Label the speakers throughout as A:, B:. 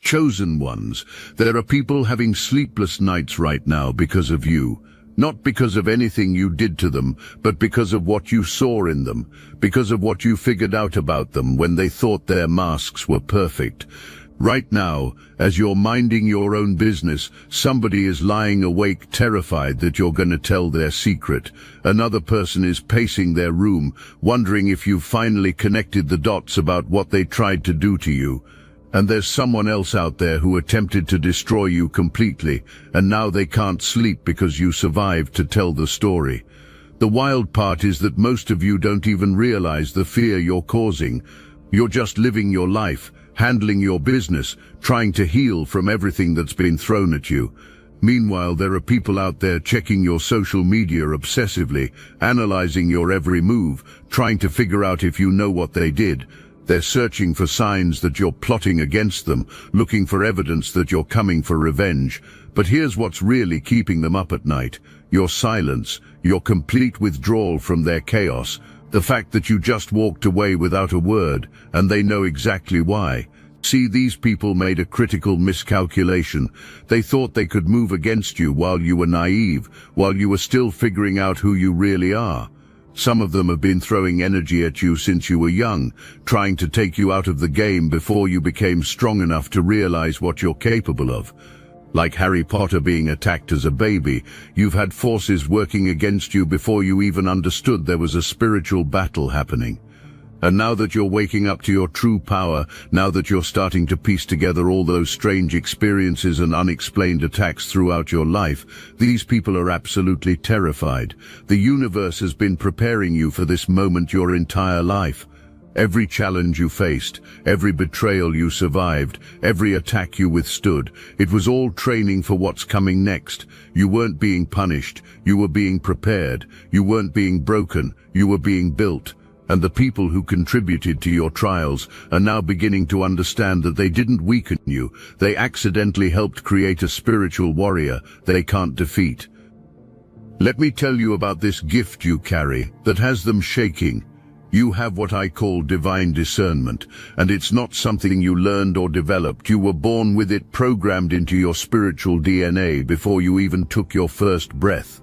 A: chosen ones. There are people having sleepless nights right now because of you. Not because of anything you did to them, but because of what you saw in them, because of what you figured out about them when they thought their masks were perfect. Right now, as you're minding your own business, somebody is lying awake terrified that you're going to tell their secret. Another person is pacing their room, wondering if you've finally connected the dots about what they tried to do to you. And there's someone else out there who attempted to destroy you completely, and now they can't sleep because you survived to tell the story. The wild part is that most of you don't even realize the fear you're causing. You're just living your life, handling your business, trying to heal from everything that's been thrown at you. Meanwhile, there are people out there checking your social media obsessively, analyzing your every move, trying to figure out if you know what they did. They're searching for signs that you're plotting against them, looking for evidence that you're coming for revenge. But here's what's really keeping them up at night: your silence, your complete withdrawal from their chaos, the fact that you just walked away without a word, and they know exactly why. See, these people made a critical miscalculation. They thought they could move against you while you were naive, while you were still figuring out who you really are. Some of them have been throwing energy at you since you were young, trying to take you out of the game before you became strong enough to realize what you're capable of. Like Harry Potter being attacked as a baby, you've had forces working against you before you even understood there was a spiritual battle happening. And now that you're waking up to your true power, now that you're starting to piece together all those strange experiences and unexplained attacks throughout your life, these people are absolutely terrified. The universe has been preparing you for this moment your entire life. Every challenge you faced, every betrayal you survived, every attack you withstood, it was all training for what's coming next. You weren't being punished, you were being prepared. You weren't being broken, you were being built. And the people who contributed to your trials are now beginning to understand that they didn't weaken you. They accidentally helped create a spiritual warrior they can't defeat. Let me tell you about this gift you carry that has them shaking. You have what I call divine discernment, and it's not something you learned or developed. You were born with it, programmed into your spiritual DNA before you even took your first breath.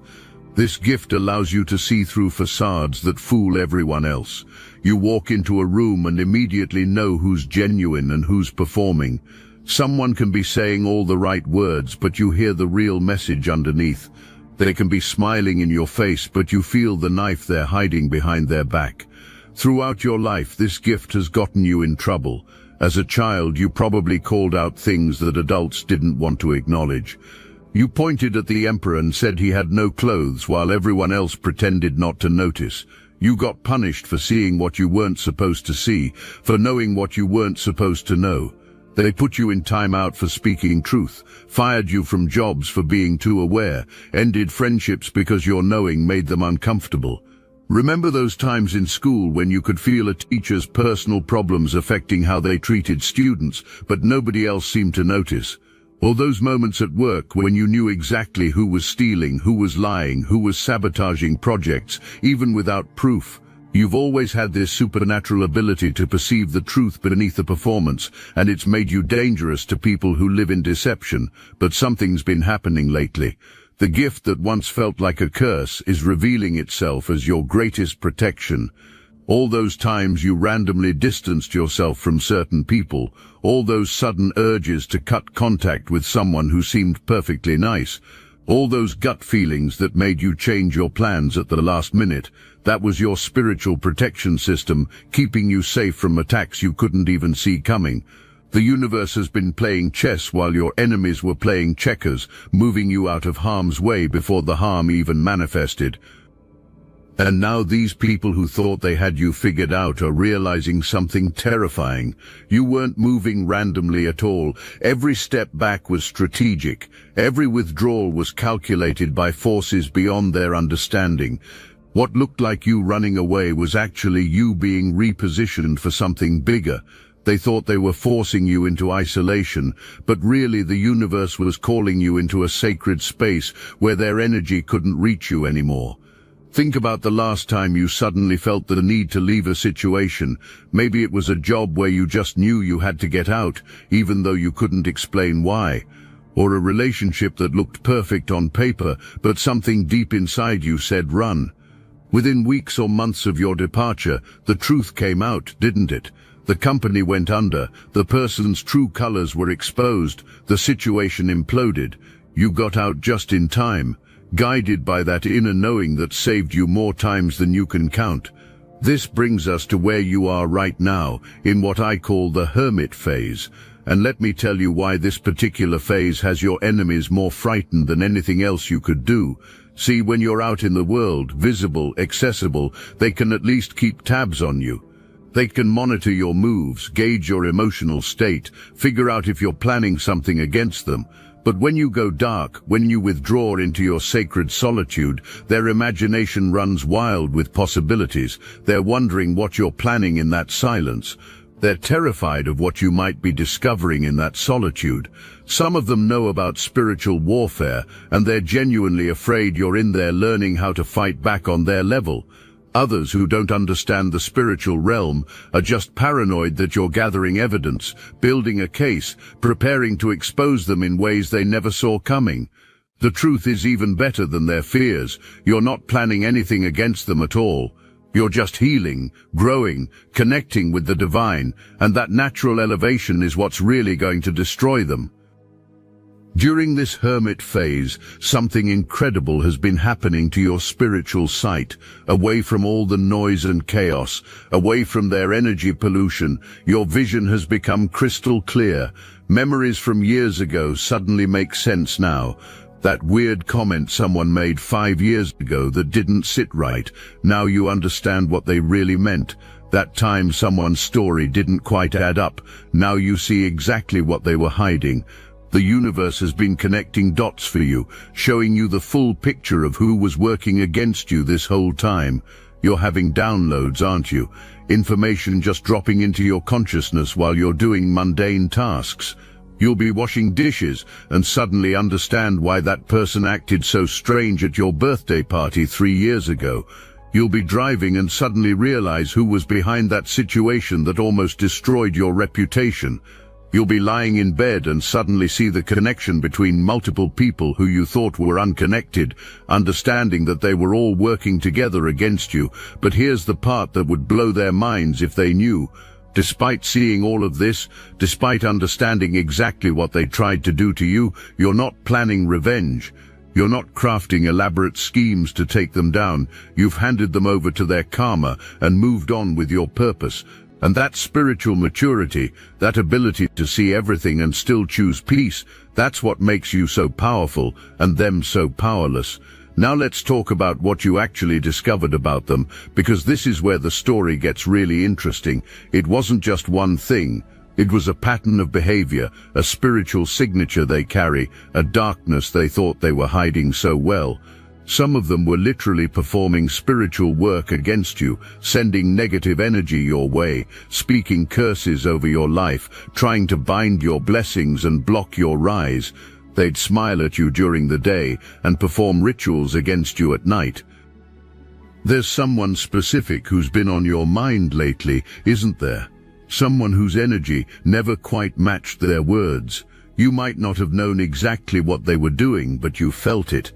A: This gift allows you to see through facades that fool everyone else. You walk into a room and immediately know who's genuine and who's performing. Someone can be saying all the right words, but you hear the real message underneath. They can be smiling in your face, but you feel the knife they're hiding behind their back. Throughout your life, this gift has gotten you in trouble. As a child, you probably called out things that adults didn't want to acknowledge. You pointed at the emperor and said he had no clothes while everyone else pretended not to notice. You got punished for seeing what you weren't supposed to see, for knowing what you weren't supposed to know. They put you in timeout for speaking truth, fired you from jobs for being too aware, ended friendships because your knowing made them uncomfortable. Remember those times in school when you could feel a teacher's personal problems affecting how they treated students, but nobody else seemed to notice? Or those moments at work when you knew exactly who was stealing, who was lying, who was sabotaging projects, even without proof? You've always had this supernatural ability to perceive the truth beneath the performance, and it's made you dangerous to people who live in deception. But something's been happening lately. The gift that once felt like a curse is revealing itself as your greatest protection. All those times you randomly distanced yourself from certain people, all those sudden urges to cut contact with someone who seemed perfectly nice, all those gut feelings that made you change your plans at the last minute, that was your spiritual protection system, keeping you safe from attacks you couldn't even see coming. The universe has been playing chess while your enemies were playing checkers, moving you out of harm's way before the harm even manifested. And now these people who thought they had you figured out are realizing something terrifying. You weren't moving randomly at all. Every step back was strategic. Every withdrawal was calculated by forces beyond their understanding. What looked like you running away was actually you being repositioned for something bigger. They thought they were forcing you into isolation, but really the universe was calling you into a sacred space where their energy couldn't reach you anymore. Think about the last time you suddenly felt the need to leave a situation. Maybe it was a job where you just knew you had to get out, even though you couldn't explain why. Or a relationship that looked perfect on paper, but something deep inside you said run. Within weeks or months of your departure, the truth came out, didn't it? The company went under, the person's true colors were exposed, the situation imploded. You got out just in time, guided by that inner knowing that saved you more times than you can count. This brings us to where you are right now, in what I call the hermit phase. And let me tell you why this particular phase has your enemies more frightened than anything else you could do. See, when you're out in the world, visible, accessible, they can at least keep tabs on you. They can monitor your moves, gauge your emotional state, figure out if you're planning something against them. But when you go dark, when you withdraw into your sacred solitude, their imagination runs wild with possibilities. They're wondering what you're planning in that silence. They're terrified of what you might be discovering in that solitude. Some of them know about spiritual warfare, and they're genuinely afraid you're in there learning how to fight back on their level. Others who don't understand the spiritual realm are just paranoid that you're gathering evidence, building a case, preparing to expose them in ways they never saw coming. The truth is even better than their fears. You're not planning anything against them at all. You're just healing, growing, connecting with the divine, and that natural elevation is what's really going to destroy them. During this hermit phase, something incredible has been happening to your spiritual sight. Away from all the noise and chaos, away from their energy pollution, your vision has become crystal clear. Memories from years ago suddenly make sense now. That weird comment someone made 5 years ago that didn't sit right, now you understand what they really meant. That time someone's story didn't quite add up, now you see exactly what they were hiding. The universe has been connecting dots for you, showing you the full picture of who was working against you this whole time. You're having downloads, aren't you? Information just dropping into your consciousness while you're doing mundane tasks. You'll be washing dishes and suddenly understand why that person acted so strange at your birthday party 3 years ago. You'll be driving and suddenly realize who was behind that situation that almost destroyed your reputation. You'll be lying in bed and suddenly see the connection between multiple people who you thought were unconnected, understanding that they were all working together against you. But here's the part that would blow their minds if they knew. Despite seeing all of this, despite understanding exactly what they tried to do to you, you're not planning revenge. You're not crafting elaborate schemes to take them down. You've handed them over to their karma and moved on with your purpose. And that spiritual maturity, that ability to see everything and still choose peace, that's what makes you so powerful and them so powerless. Now let's talk about what you actually discovered about them, because this is where the story gets really interesting. It wasn't just one thing. It was a pattern of behavior, a spiritual signature they carry, a darkness they thought they were hiding so well. Some of them were literally performing spiritual work against you, sending negative energy your way, speaking curses over your life, trying to bind your blessings and block your rise. They'd smile at you during the day and perform rituals against you at night. There's someone specific who's been on your mind lately, isn't there? Someone whose energy never quite matched their words. You might not have known exactly what they were doing, but you felt it.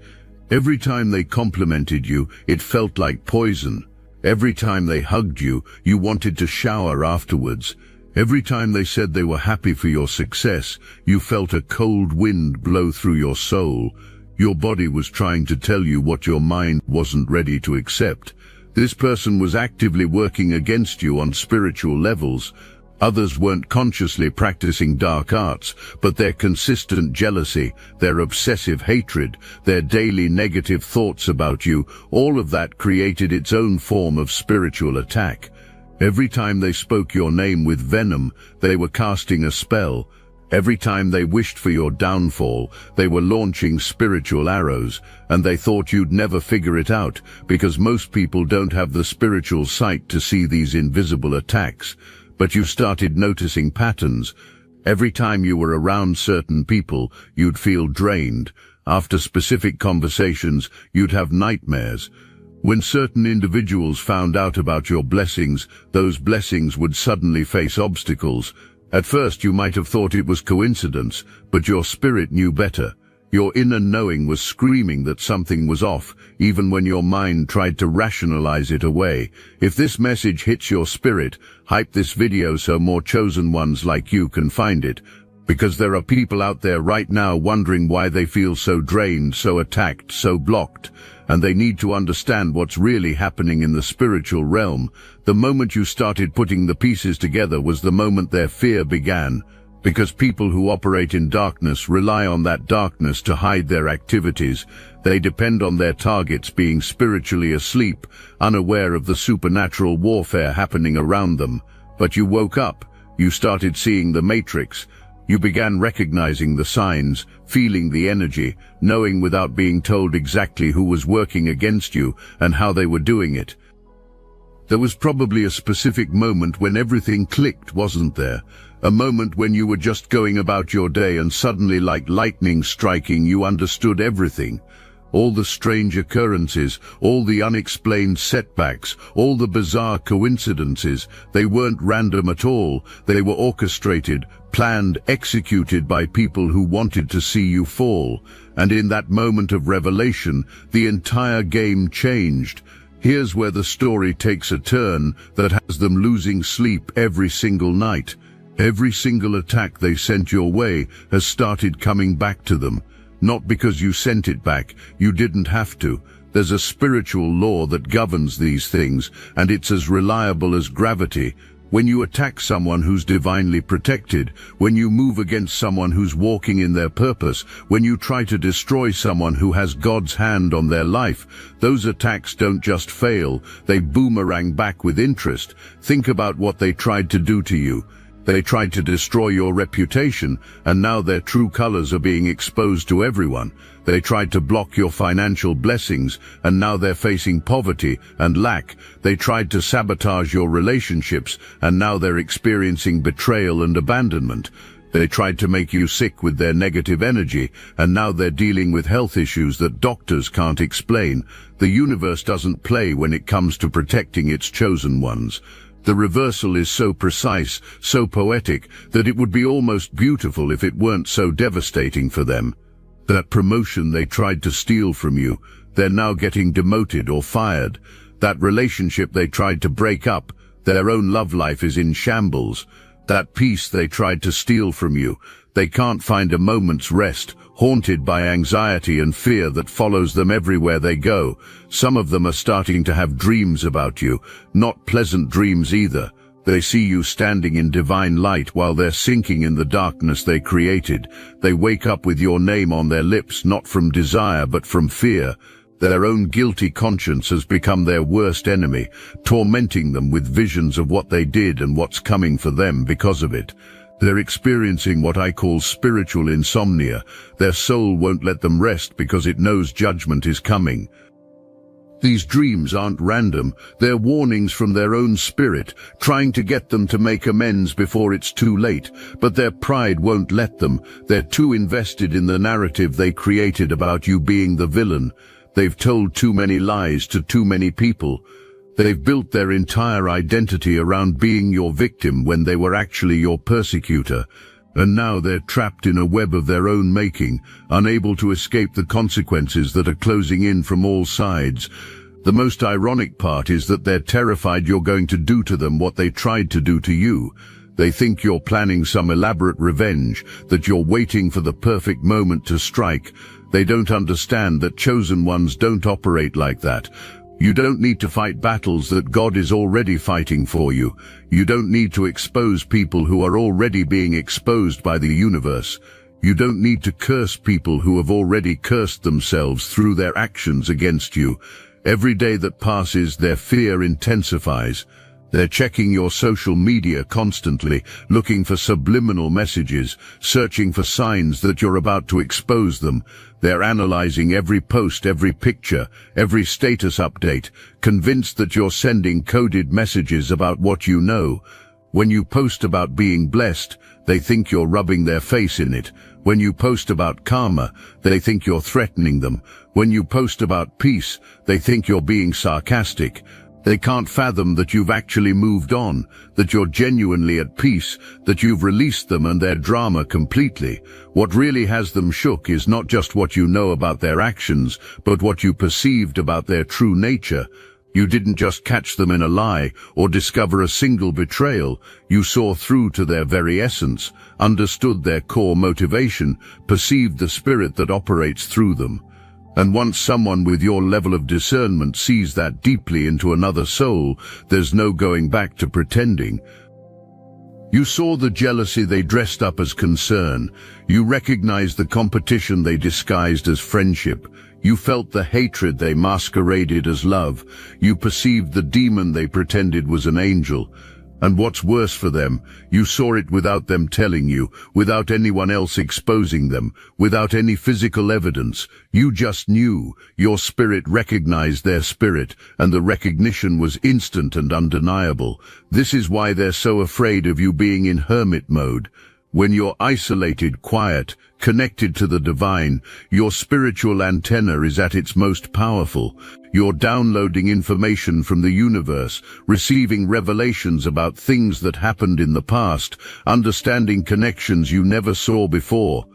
A: Every time they complimented you, it felt like poison. Every time they hugged you, you wanted to shower afterwards. Every time they said they were happy for your success, you felt a cold wind blow through your soul. Your body was trying to tell you what your mind wasn't ready to accept. This person was actively working against you on spiritual levels. Others weren't consciously practicing dark arts, but their consistent jealousy, their obsessive hatred, their daily negative thoughts about you, all of that created its own form of spiritual attack. Every time they spoke your name with venom, they were casting a spell. Every time they wished for your downfall, they were launching spiritual arrows, and they thought you'd never figure it out, because most people don't have the spiritual sight to see these invisible attacks. But you started noticing patterns. Every time you were around certain people, you'd feel drained. After specific conversations, you'd have nightmares. When certain individuals found out about your blessings, those blessings would suddenly face obstacles. At first you might have thought it was coincidence, but your spirit knew better. Your inner knowing was screaming that something was off, even when your mind tried to rationalize it away. If this message hits your spirit, hype this video so more chosen ones like you can find it. Because there are people out there right now wondering why they feel so drained, so attacked, so blocked. And they need to understand what's really happening in the spiritual realm. The moment you started putting the pieces together was the moment their fear began. Because people who operate in darkness rely on that darkness to hide their activities. They depend on their targets being spiritually asleep, unaware of the supernatural warfare happening around them. But you woke up. You started seeing the matrix. You began recognizing the signs, feeling the energy, knowing without being told exactly who was working against you and how they were doing it. There was probably a specific moment when everything clicked, wasn't there? A moment when you were just going about your day and suddenly, like lightning striking, you understood everything. All the strange occurrences, all the unexplained setbacks, all the bizarre coincidences, they weren't random at all. They were orchestrated, planned, executed by people who wanted to see you fall. And in that moment of revelation, the entire game changed. Here's where the story takes a turn that has them losing sleep every single night. Every single attack they sent your way has started coming back to them. Not because you sent it back, you didn't have to. There's a spiritual law that governs these things, and it's as reliable as gravity. When you attack someone who's divinely protected, when you move against someone who's walking in their purpose, when you try to destroy someone who has God's hand on their life, those attacks don't just fail, they boomerang back with interest. Think about what they tried to do to you. They tried to destroy your reputation, and now their true colors are being exposed to everyone. They tried to block your financial blessings, and now they're facing poverty and lack. They tried to sabotage your relationships, and now they're experiencing betrayal and abandonment. They tried to make you sick with their negative energy, and now they're dealing with health issues that doctors can't explain. The universe doesn't play when it comes to protecting its chosen ones. The reversal is so precise, so poetic, that it would be almost beautiful if it weren't so devastating for them. That promotion they tried to steal from you, they're now getting demoted or fired. That relationship they tried to break up, their own love life is in shambles. That peace they tried to steal from you, they can't find a moment's rest, haunted by anxiety and fear that follows them everywhere they go. Some of them are starting to have dreams about you, not pleasant dreams either. They see you standing in divine light while they're sinking in the darkness they created. They wake up with your name on their lips, not from desire but from fear. Their own guilty conscience has become their worst enemy, tormenting them with visions of what they did and what's coming for them because of it. They're experiencing what I call spiritual insomnia. Their soul won't let them rest because it knows judgment is coming. These dreams aren't random. They're warnings from their own spirit, trying to get them to make amends before it's too late. But their pride won't let them. They're too invested in the narrative they created about you being the villain. They've told too many lies to too many people. They've built their entire identity around being your victim when they were actually your persecutor. And now they're trapped in a web of their own making, unable to escape the consequences that are closing in from all sides. The most ironic part is that they're terrified you're going to do to them what they tried to do to you. They think you're planning some elaborate revenge, that you're waiting for the perfect moment to strike. They don't understand that chosen ones don't operate like that. You don't need to fight battles that God is already fighting for you. You don't need to expose people who are already being exposed by the universe. You don't need to curse people who have already cursed themselves through their actions against you. Every day that passes, their fear intensifies. They're checking your social media constantly, looking for subliminal messages, searching for signs that you're about to expose them. They're analyzing every post, every picture, every status update, convinced that you're sending coded messages about what you know. When you post about being blessed, they think you're rubbing their face in it. When you post about karma, they think you're threatening them. When you post about peace, they think you're being sarcastic. They can't fathom that you've actually moved on, that you're genuinely at peace, that you've released them and their drama completely. What really has them shook is not just what you know about their actions, but what you perceived about their true nature. You didn't just catch them in a lie or discover a single betrayal. You saw through to their very essence, understood their core motivation, perceived the spirit that operates through them. And once someone with your level of discernment sees that deeply into another soul, there's no going back to pretending. You saw the jealousy they dressed up as concern. You recognized the competition they disguised as friendship. You felt the hatred they masqueraded as love. You perceived the demon they pretended was an angel. And what's worse for them, you saw it without them telling you, without anyone else exposing them, without any physical evidence. You just knew. Your spirit recognized their spirit, and the recognition was instant and undeniable. This is why they're so afraid of you being in hermit mode. When you're isolated, quiet, connected to the divine, your spiritual antenna is at its most powerful. You're downloading information from the universe, receiving revelations about things that happened in the past, understanding connections you never saw before.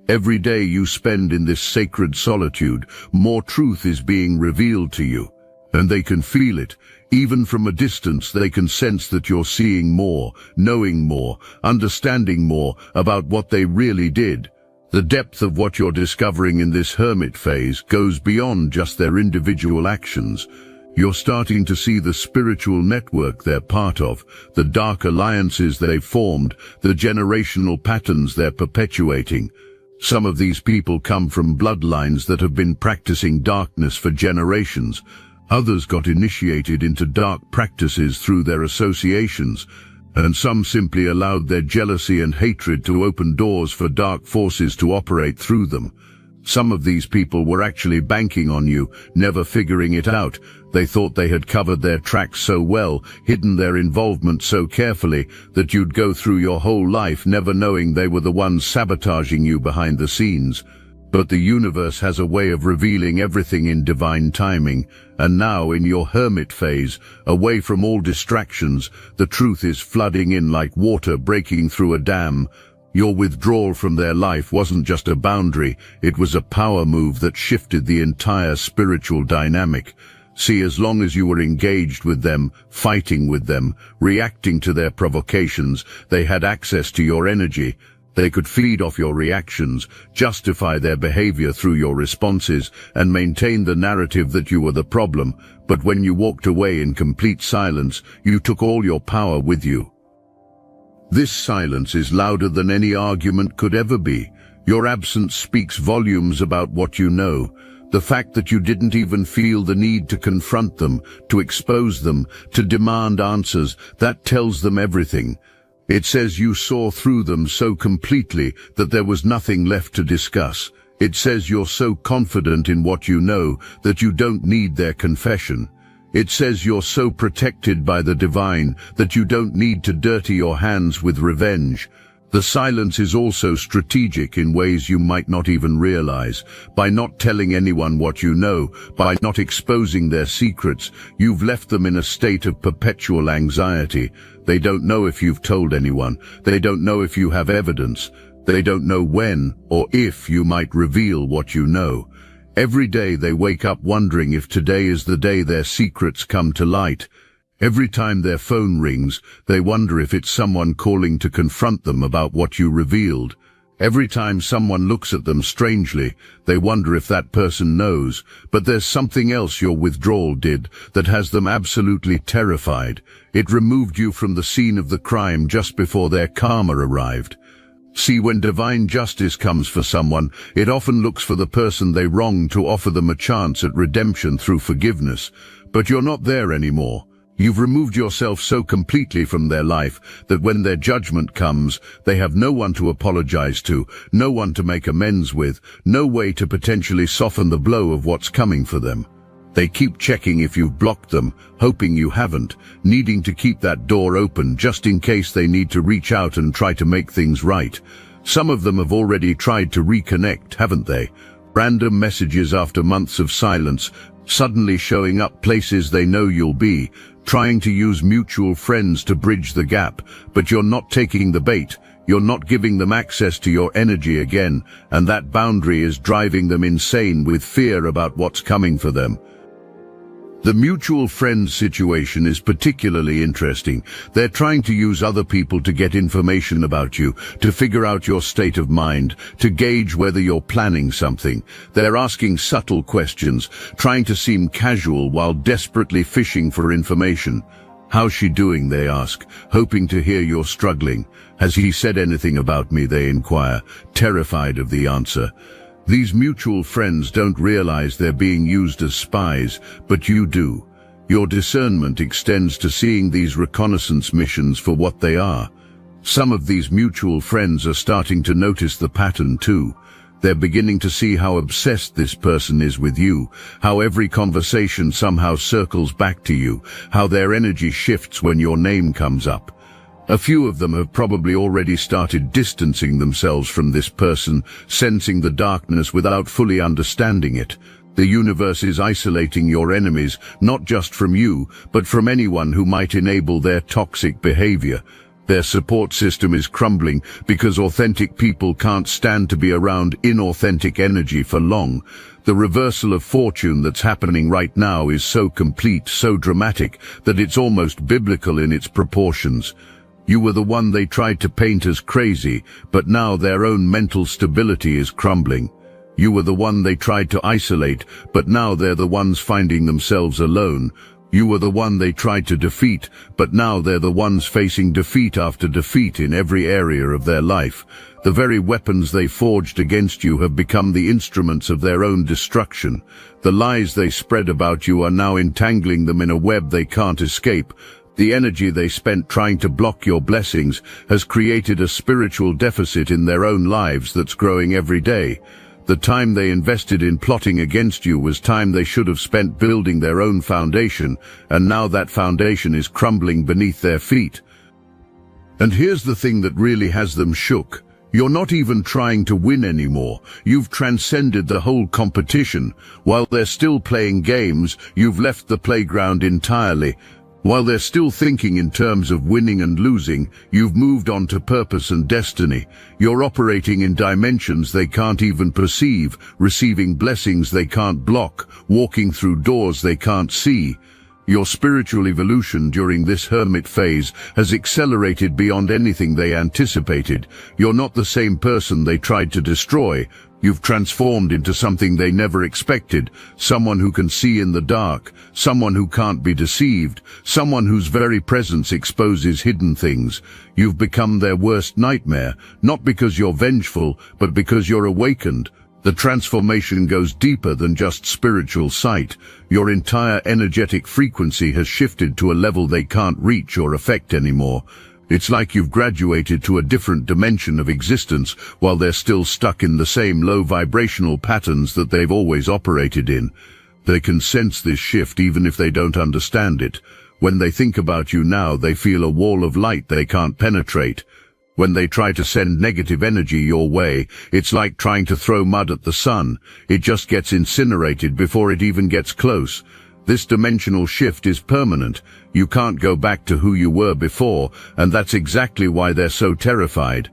A: Every day you spend in this sacred solitude, more truth is being revealed to you. And they can feel it. Even from a distance, they can sense that you're seeing more, knowing more, understanding more about what they really did. The depth of what you're discovering in this hermit phase goes beyond just their individual actions. You're starting to see the spiritual network they're part of, the dark alliances they've formed, the generational patterns they're perpetuating. Some of these people come from bloodlines that have been practicing darkness for generations. Others got initiated into dark practices through their associations, and some simply allowed their jealousy and hatred to open doors for dark forces to operate through them. Some of these people were actually banking on you, never figuring it out. They thought they had covered their tracks so well, hidden their involvement so carefully, that you'd go through your whole life never knowing they were the ones sabotaging you behind the scenes. But the universe has a way of revealing everything in divine timing, and now in your hermit phase, away from all distractions, the truth is flooding in like water breaking through a dam. Your withdrawal from their life wasn't just a boundary, it was a power move that shifted the entire spiritual dynamic. See, as long as you were engaged with them, fighting with them, reacting to their provocations, they had access to your energy. They could feed off your reactions, justify their behavior through your responses, and maintain the narrative that you were the problem. But when you walked away in complete silence, you took all your power with you. This silence is louder than any argument could ever be. Your absence speaks volumes about what you know. The fact that you didn't even feel the need to confront them, to expose them, to demand answers, that tells them everything. It says you saw through them so completely that there was nothing left to discuss. It says you're so confident in what you know that you don't need their confession. It says you're so protected by the divine that you don't need to dirty your hands with revenge. The silence is also strategic in ways you might not even realize. By not telling anyone what you know, by not exposing their secrets, you've left them in a state of perpetual anxiety. They don't know if you've told anyone. They don't know if you have evidence. They don't know when or if you might reveal what you know. Every day they wake up wondering if today is the day their secrets come to light. Every time their phone rings, they wonder if it's someone calling to confront them about what you revealed. Every time someone looks at them strangely, they wonder if that person knows. But there's something else your withdrawal did that has them absolutely terrified. It removed you from the scene of the crime just before their karma arrived. See, when divine justice comes for someone, it often looks for the person they wronged to offer them a chance at redemption through forgiveness. But you're not there anymore. You've removed yourself so completely from their life that when their judgment comes, they have no one to apologize to, no one to make amends with, no way to potentially soften the blow of what's coming for them. They keep checking if you've blocked them, hoping you haven't, needing to keep that door open just in case they need to reach out and try to make things right. Some of them have already tried to reconnect, haven't they? Random messages after months of silence, suddenly showing up places they know you'll be, trying to use mutual friends to bridge the gap, but you're not taking the bait. You're not giving them access to your energy again, and that boundary is driving them insane with fear about what's coming for them. The mutual friends situation is particularly interesting. They're trying to use other people to get information about you, to figure out your state of mind, to gauge whether you're planning something. They're asking subtle questions, trying to seem casual while desperately fishing for information. How's she doing, they ask, hoping to hear you're struggling. Has he said anything about me, they inquire, terrified of the answer. These mutual friends don't realize they're being used as spies, but you do. Your discernment extends to seeing these reconnaissance missions for what they are. Some of these mutual friends are starting to notice the pattern too. They're beginning to see how obsessed this person is with you, how every conversation somehow circles back to you, how their energy shifts when your name comes up. A few of them have probably already started distancing themselves from this person, sensing the darkness without fully understanding it. The universe is isolating your enemies, not just from you, but from anyone who might enable their toxic behavior. Their support system is crumbling because authentic people can't stand to be around inauthentic energy for long. The reversal of fortune that's happening right now is so complete, so dramatic, that it's almost biblical in its proportions. You were the one they tried to paint as crazy, but now their own mental stability is crumbling. You were the one they tried to isolate, but now they're the ones finding themselves alone. You were the one they tried to defeat, but now they're the ones facing defeat after defeat in every area of their life. The very weapons they forged against you have become the instruments of their own destruction. The lies they spread about you are now entangling them in a web they can't escape. The energy they spent trying to block your blessings has created a spiritual deficit in their own lives that's growing every day. The time they invested in plotting against you was time they should have spent building their own foundation, and now that foundation is crumbling beneath their feet. And here's the thing that really has them shook. You're not even trying to win anymore. You've transcended the whole competition. While they're still playing games, you've left the playground entirely. While they're still thinking in terms of winning and losing, you've moved on to purpose and destiny. You're operating in dimensions they can't even perceive, receiving blessings they can't block, walking through doors they can't see. Your spiritual evolution during this hermit phase has accelerated beyond anything they anticipated. You're not the same person they tried to destroy. You've transformed into something they never expected, someone who can see in the dark, someone who can't be deceived, someone whose very presence exposes hidden things. You've become their worst nightmare, not because you're vengeful, but because you're awakened. The transformation goes deeper than just spiritual sight. Your entire energetic frequency has shifted to a level they can't reach or affect anymore. It's like you've graduated to a different dimension of existence while they're still stuck in the same low vibrational patterns that they've always operated in. They can sense this shift even if they don't understand it. When they think about you now, they feel a wall of light they can't penetrate. When they try to send negative energy your way, it's like trying to throw mud at the sun. It just gets incinerated before it even gets close. This dimensional shift is permanent. You can't go back to who you were before, and that's exactly why they're so terrified.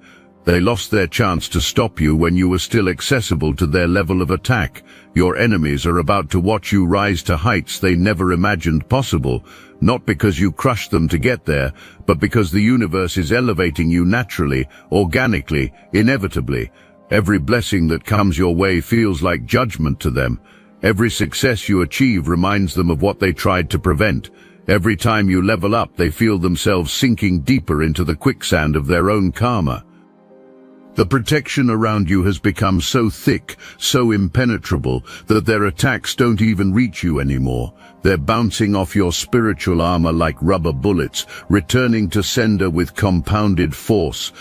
A: They lost their chance to stop you when you were still accessible to their level of attack. Your enemies are about to watch you rise to heights they never imagined possible, not because you crushed them to get there, but because the universe is elevating you naturally, organically, inevitably. Every blessing that comes your way feels like judgment to them. Every success you achieve reminds them of what they tried to prevent. Every time you level up, they feel themselves sinking deeper into the quicksand of their own karma. The protection around you has become so thick, so impenetrable, that their attacks don't even reach you anymore. They're bouncing off your spiritual armor like rubber bullets, returning to sender with compounded force.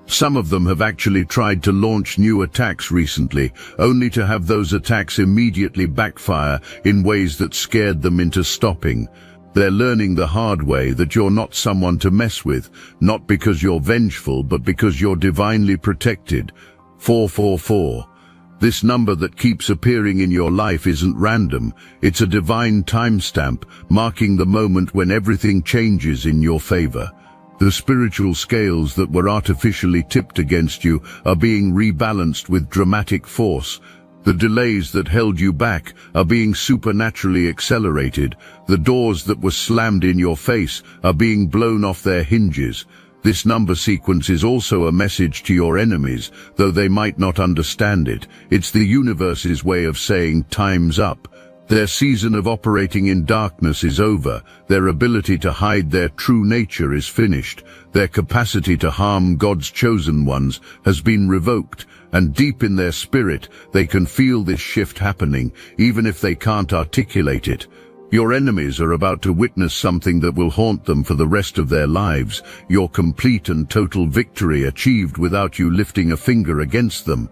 A: Some of them have actually tried to launch new attacks recently, only to have those attacks immediately backfire in ways that scared them into stopping. They're learning the hard way that you're not someone to mess with, not because you're vengeful, but because you're divinely protected. 444. This number that keeps appearing in your life isn't random. It's a divine timestamp, marking the moment when everything changes in your favor. The spiritual scales that were artificially tipped against you are being rebalanced with dramatic force. The delays that held you back are being supernaturally accelerated. The doors that were slammed in your face are being blown off their hinges. This number sequence is also a message to your enemies, though they might not understand it. It's the universe's way of saying time's up. Their season of operating in darkness is over. Their ability to hide their true nature is finished. Their capacity to harm God's chosen ones has been revoked, and deep in their spirit, they can feel this shift happening, even if they can't articulate it. Your enemies are about to witness something that will haunt them for the rest of their lives, your complete and total victory achieved without you lifting a finger against them.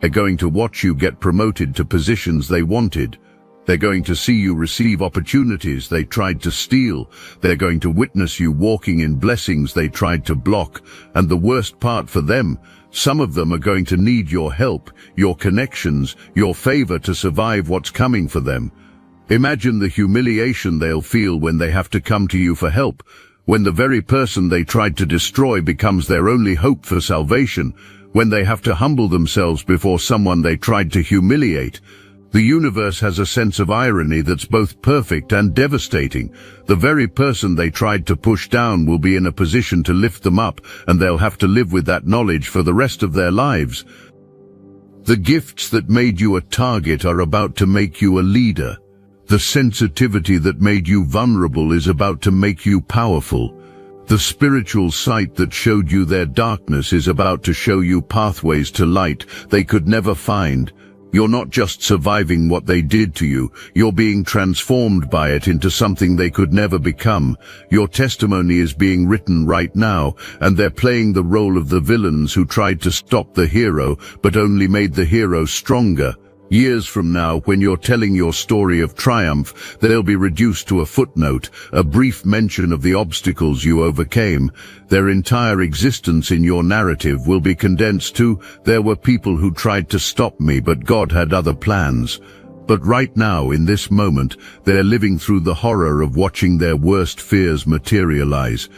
A: They're going to watch you get promoted to positions they wanted. They're going to see you receive opportunities they tried to steal. They're going to witness you walking in blessings they tried to block. And the worst part for them, some of them are going to need your help, your connections, your favor to survive what's coming for them. Imagine the humiliation they'll feel when they have to come to you for help, when the very person they tried to destroy becomes their only hope for salvation, when they have to humble themselves before someone they tried to humiliate. The universe has a sense of irony that's both perfect and devastating. The very person they tried to push down will be in a position to lift them up, and they'll have to live with that knowledge for the rest of their lives. The gifts that made you a target are about to make you a leader. The sensitivity that made you vulnerable is about to make you powerful. The spiritual sight that showed you their darkness is about to show you pathways to light they could never find. You're not just surviving what they did to you, you're being transformed by it into something they could never become. Your testimony is being written right now, and they're playing the role of the villains who tried to stop the hero, but only made the hero stronger. Years from now, when you're telling your story of triumph, they'll be reduced to a footnote, a brief mention of the obstacles you overcame. Their entire existence in your narrative will be condensed to, "There were people who tried to stop me, but God had other plans." But right now, in this moment, they're living through the horror of watching their worst fears materialize.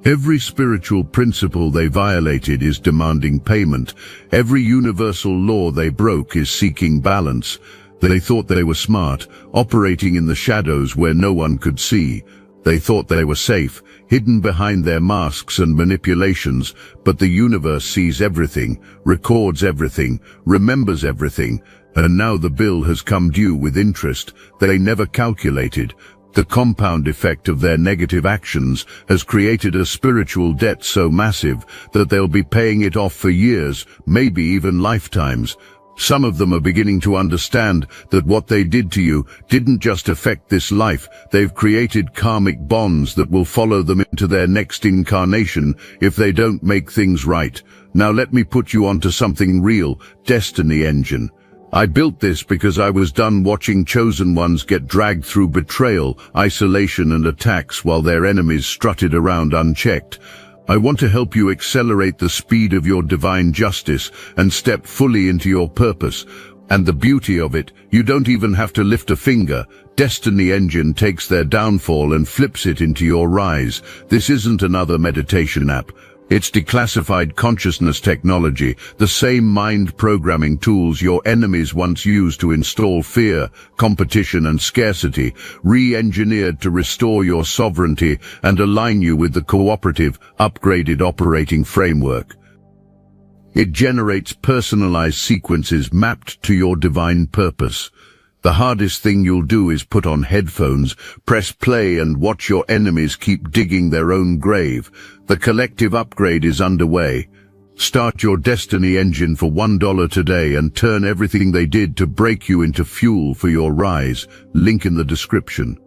A: Every spiritual principle they violated is demanding payment. Every universal law they broke is seeking balance. They thought they were smart, operating in the shadows where no one could see. They thought they were safe, hidden behind their masks and manipulations, but the universe sees everything, records everything, remembers everything, and now the bill has come due with interest they never calculated. The compound effect of their negative actions has created a spiritual debt so massive that they'll be paying it off for years, maybe even lifetimes. Some of them are beginning to understand that what they did to you didn't just affect this life. They've created karmic bonds that will follow them into their next incarnation if they don't make things right. Now let me put you onto something real, Destiny Engine. I built this because I was done watching chosen ones get dragged through betrayal, isolation and attacks while their enemies strutted around unchecked. I want to help you accelerate the speed of your divine justice and step fully into your purpose. And the beauty of it, you don't even have to lift a finger. Destiny Engine takes their downfall and flips it into your rise. This isn't another meditation app. It's declassified consciousness technology, the same mind programming tools your enemies once used to install fear, competition and scarcity, re-engineered to restore your sovereignty and align you with the cooperative, upgraded operating framework. It generates personalized sequences mapped to your divine purpose. The hardest thing you'll do is put on headphones, press play and watch your enemies keep digging their own grave. The collective upgrade is underway. Start your Destiny Engine for $1 today and turn everything they did to break you into fuel for your rise. Link in the description.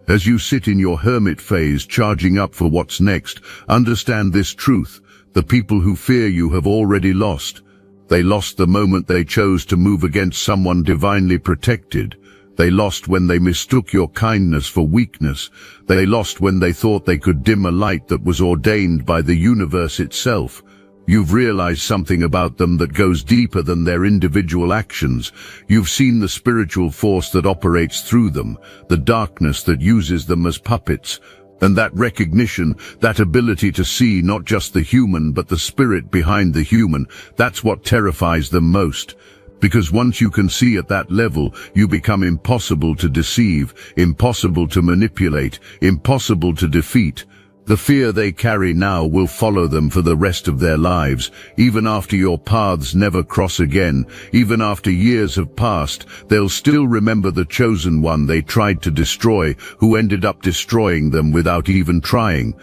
A: As you sit in your hermit phase charging up for what's next, understand this truth. The people who fear you have already lost. They lost the moment they chose to move against someone divinely protected. They lost when they mistook your kindness for weakness. They lost when they thought they could dim a light that was ordained by the universe itself. You've realized something about them that goes deeper than their individual actions. You've seen the spiritual force that operates through them, the darkness that uses them as puppets. And that recognition, that ability to see not just the human but the spirit behind the human, that's what terrifies them most. Because once you can see at that level, you become impossible to deceive, impossible to manipulate, impossible to defeat. The fear they carry now will follow them for the rest of their lives, even after your paths never cross again, even after years have passed. They'll still remember the chosen one they tried to destroy, who ended up destroying them without even trying.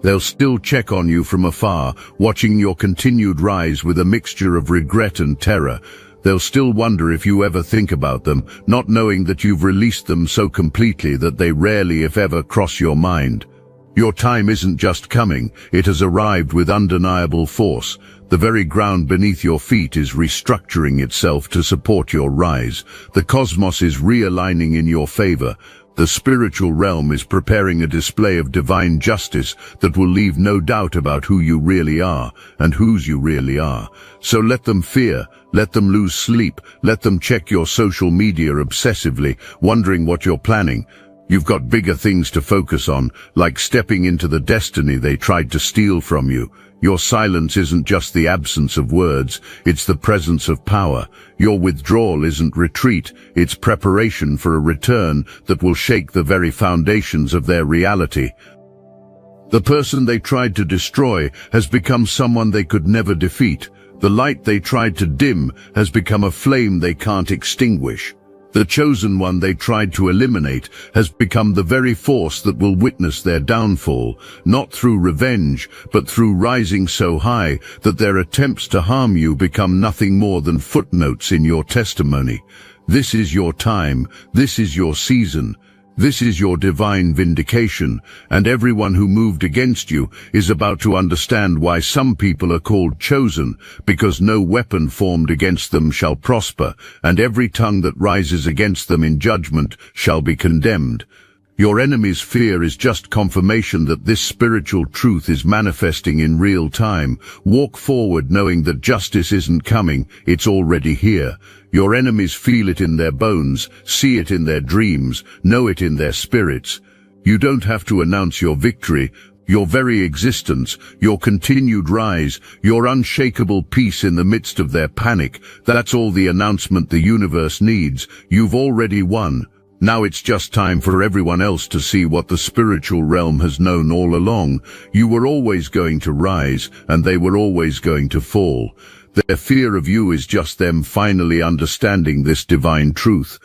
A: They'll still check on you from afar, watching your continued rise with a mixture of regret and terror. They'll still wonder if you ever think about them, not knowing that you've released them so completely that they rarely, if ever, cross your mind. Your time isn't just coming, it has arrived with undeniable force. The very ground beneath your feet is restructuring itself to support your rise. The cosmos is realigning in your favor. The spiritual realm is preparing a display of divine justice that will leave no doubt about who you really are and whose you really are. So let them fear, let them lose sleep, let them check your social media obsessively, wondering what you're planning. You've got bigger things to focus on, like stepping into the destiny they tried to steal from you. Your silence isn't just the absence of words, it's the presence of power. Your withdrawal isn't retreat, it's preparation for a return that will shake the very foundations of their reality. The person they tried to destroy has become someone they could never defeat. The light they tried to dim has become a flame they can't extinguish. The chosen one they tried to eliminate has become the very force that will witness their downfall, not through revenge, but through rising so high that their attempts to harm you become nothing more than footnotes in your testimony. This is your time, this is your season. This is your divine vindication, and everyone who moved against you is about to understand why some people are called chosen, because no weapon formed against them shall prosper, and every tongue that rises against them in judgment shall be condemned. Your enemy's fear is just confirmation that this spiritual truth is manifesting in real time. Walk forward knowing that justice isn't coming, it's already here. Your enemies feel it in their bones, see it in their dreams, know it in their spirits. You don't have to announce your victory. Your very existence, your continued rise, your unshakable peace in the midst of their panic, that's all the announcement the universe needs. You've already won. Now it's just time for everyone else to see what the spiritual realm has known all along. You were always going to rise, and they were always going to fall. Their fear of you is just them finally understanding this divine truth.